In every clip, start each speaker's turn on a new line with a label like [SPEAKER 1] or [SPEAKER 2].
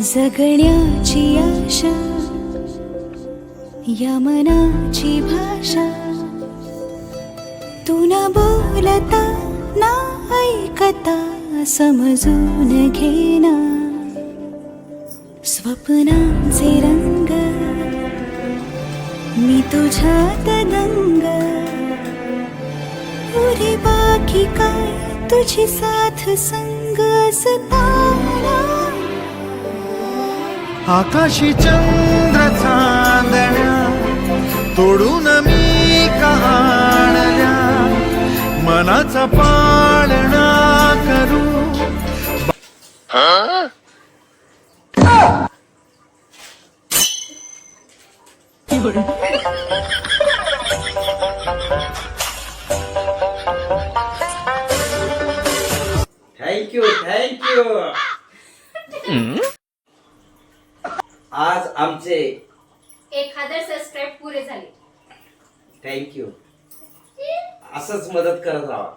[SPEAKER 1] जगण्याची आशा या मनाची भाषा तू न बोलता ना ऐकता समजून घेना स्वप्नांचे रंग मी तुझ्यात दंग पुरे बाकी काय तुझी साथ संग असताना
[SPEAKER 2] आकाशी चंद्र चांदण्या तोडून मी का आणल्या मनाचा पाळणा करू
[SPEAKER 3] थँक्यू आज आमचे
[SPEAKER 4] 1000 सबस्क्राईब पुरे झाले.
[SPEAKER 3] थँक्यू. असंच मदत करत राहा.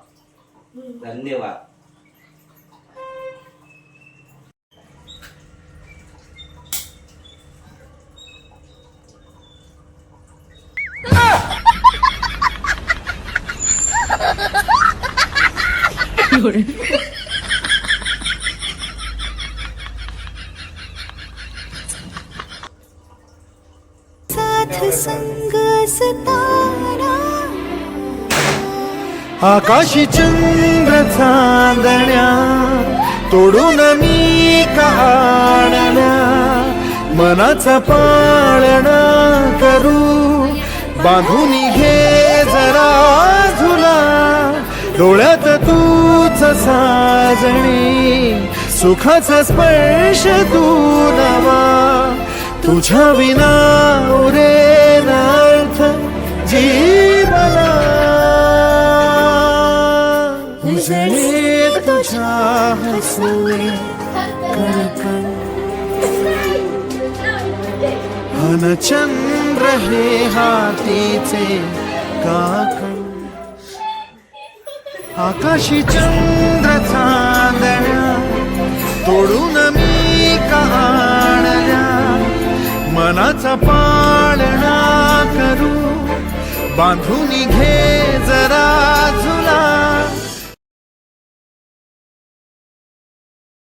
[SPEAKER 3] धन्यवाद.
[SPEAKER 1] साथ संग असताना
[SPEAKER 2] आकाशी चंद्र चांदण्या तोडून मी का आणल्या मनाचा पाळणा करू बांधून घे जरा झुला डोळ्यात तूच साजणी सुखाचा स्पर्श तू नवा तुझ्या विना उरेना अर्थ जीवना उजळे तुझ्या हसुळे कणकण चंद्र हे हातीचे काकण आकाशी चंद्र चांदण्या तोडून मी का आणल्या मनाचा पाळणा करू बांधून घे जरा